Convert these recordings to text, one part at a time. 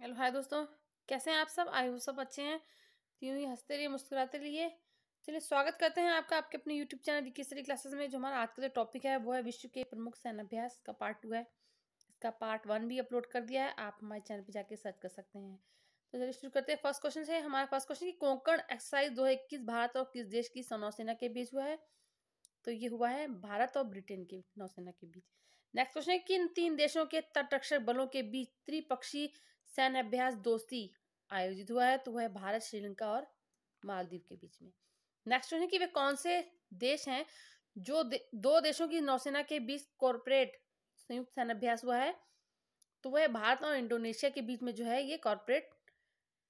Hello hi दोस्तों, कैसे हैं आप सब। आई हो सब अच्छे हैं। तो यूं ही हंसते रहिए, मुस्कुराते रहिए। चलिए स्वागत करते हैं आपका आपके अपने YouTube channel Vicky study classes में। जो हमारा आज का जो टॉपिक है वो है विश्व के प्रमुख सैन्य अभ्यास का पार्ट 2 है। इसका पार्ट 1 भी अपलोड कर दिया है, आप हमारे चैनल पर जाके सर्च कर सकते हैं। तो चलिए शुरू करते हैं। फर्स्ट क्वेश्चन से हमारा फर्स्ट क्वेश्चन की कोंकण एक्सरसाइज 2021 भारत और किस देश की नौसेना के बीच हुआ है। तो ये हुआ है भारत और ब्रिटेन की नौसेना के बीच। नेक्स्ट क्वेश्चन है किन 3 देशों के तटरक्षक बलों के बीच त्रिपक्षीय सैन्य अभ्यास दोस्ती आयोजित हुआ है। तो वह भारत, श्रीलंका और मालदीव के बीच में। नेक्स्ट क्वेश्चन है कि वे कौन से देश हैं जो दो देशों की नौसेना के बीच कॉर्पोरेट संयुक्त सैन्य अभ्यास हुआ है। तो वह भारत और इंडोनेशिया के बीच में जो है ये कॉर्पोरेट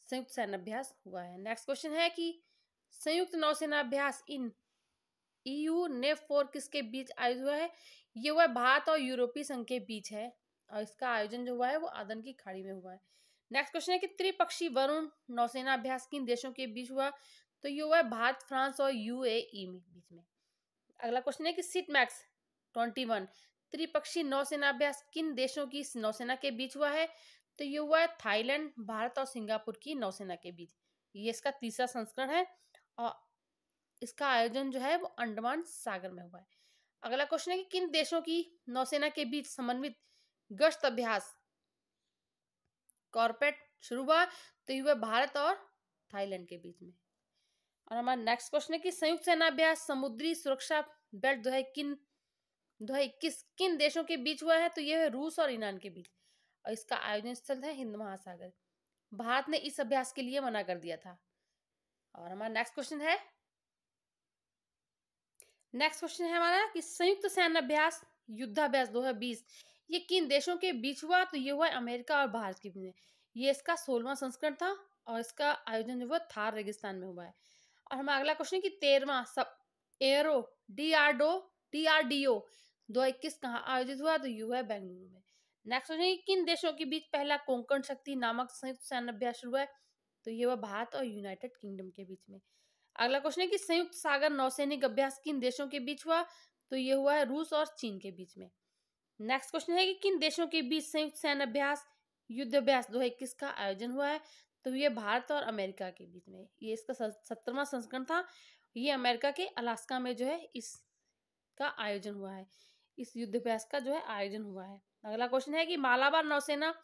संयुक्त सैन्य अभ्यास हुआ है। नेक्स्ट क्वेश्चन है कि संयुक्त नौसेना अभ्यास इन EU नेव 4 किसके बीच आयोजित हुआ है। ये हुआ भारत और यूरोपीय संघ के बीच है और इसका आयोजन जो हुआ है वो अदन की खाड़ी में हुआ है। नेक्स्ट क्वेश्चन है कि त्रिपक्षीय वरुण नौसेना अभ्यास किन देशों के बीच हुआ। तो ये हुआ है भारत, फ्रांस और UAE में बीच में। अगला क्वेश्चन है कि सिटमैक्स 21 त्रिपक्षीय नौसेना अभ्यास किन देशों की नौसेना के बीच हुआ है। तो ये हुआ है थाईलैंड, भारत और सिंगापुर की नौसेना के बीच। ये इसका तीसरा संस्करण है और इसका आयोजन जो है वो अंडमान सागर में हुआ है। अगला क्वेश्चन है कि किन देशों की नौसेना के बीच समन्वित गश्त अभ्यास कॉर्पोरेट शुरू हुआ। तो हुआ भारत और थाईलैंड के बीच में। और हमारा नेक्स्ट क्वेश्चन है कि संयुक्त सेना अभ्यास समुद्री सुरक्षा बेल्ट 2021 किन देशों के बीच हुआ है। तो यह है रूस और ईरान के बीच और इसका आयोजन स्थल है हिंद महासागर। भारत ने इस अभ्यास के लिए मना कर दिया था। और हमारा नेक्स्ट क्वेश्चन है हमारा कि संयुक्त सैन्य अभ्यास युद्धाभ्यास 2020 ये किन देशों के बीच हुआ। तो ये हुआ अमेरिका और भारत के बीच में। ये इसका 16वां संस्करण था और इसका आयोजन जो हुआ थार रेगिस्तान में हुआ है। और हमारा अगला क्वेश्चन कि 13वां सब एरो DRDO 2021 कहाँ आयोजित हुआ। तो ये हुआ है बेंगलुरु में। नेक्स्ट क्वेश्चन किन देशों के बीच पहला कोंकण शक्ति नामक संयुक्त सैन्य अभ्यास शुरू हुआ है। तो ये हुआ भारत और यूनाइटेड किंगडम के बीच में। अगला क्वेश्चन है कि संयुक्त सागर नौसैनिक अभ्यास किन देशों के बीच हुआ। तो ये हुआ है रूस और चीन के बीच में। नेक्स्ट क्वेश्चन है कि किन देशों के बीच संयुक्त सैन्य अभ्यास युद्ध अभ्यास 2021 का आयोजन हुआ है। तो ये भारत और अमेरिका के बीच में। ये इसका 17वां संस्करण था। ये अमेरिका के अलास्का में जो है इसका आयोजन हुआ है। इस युद्ध अभ्यास का जो है आयोजन हुआ है। अगला क्वेश्चन है कि मालाबार नौसेना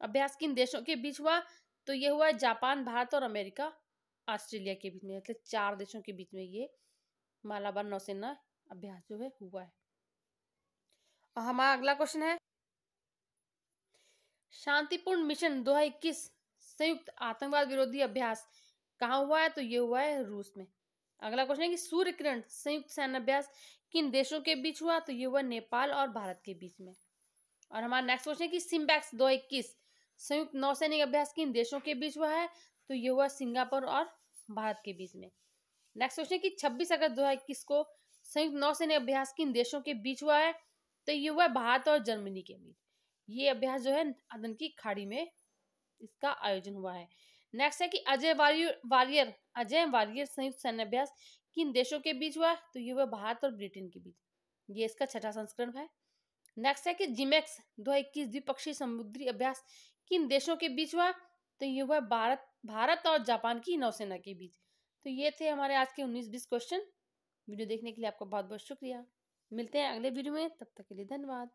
अभ्यास किन देशों के बीच हुआ। तो ये हुआ है जापान, भारत और अमेरिका ऑस्ट्रेलिया के बीच में। मतलब 4 देशों के बीच में ये मालाबार नौसेना अभ्यास जो है हुआ है। और हमारा अगला क्वेश्चन है शांतिपूर्ण मिशन 2021 संयुक्त आतंकवाद विरोधी अभ्यास कहाँ हुआ है। तो ये हुआ है रूस में। अगला क्वेश्चन है कि सूर्य किरण संयुक्त सैन्य अभ्यास किन देशों के बीच हुआ। तो ये हुआ नेपाल और भारत के बीच में। और हमारा नेक्स्ट क्वेश्चन है कि सिम्बैक्स 2021 संयुक्त नौसैनिक अभ्यास किन देशों के बीच हुआ है। तो ये हुआ सिंगापुर और भारत के बीच में। नेक्स्ट क्वेश्चन है कि 26 अगस्त 2021 को संयुक्त नौसैनिक अभ्यास किन देशों के बीच हुआ है। तो ये हुआ भारत और जर्मनी के बीच। ये अभ्यास जो है अदन की खाड़ी में इसका आयोजन हुआ है। नेक्स्ट है कि अजय वारियर संयुक्त सैन्य अभ्यास किन देशों के बीच हुआ। तो ये हुआ भारत और ब्रिटेन के बीच। ये इसका 6वां संस्करण है। नेक्स्ट है कि जिमेक्स 2021 द्विपक्षीय समुद्री अभ्यास किन देशों के बीच हुआ। तो ये हुआ भारत और जापान की नौसेना के बीच। तो ये थे हमारे आज के 19-20 क्वेश्चन। वीडियो देखने के लिए आपका बहुत बहुत शुक्रिया। मिलते हैं अगले वीडियो में, तब तक के लिए धन्यवाद।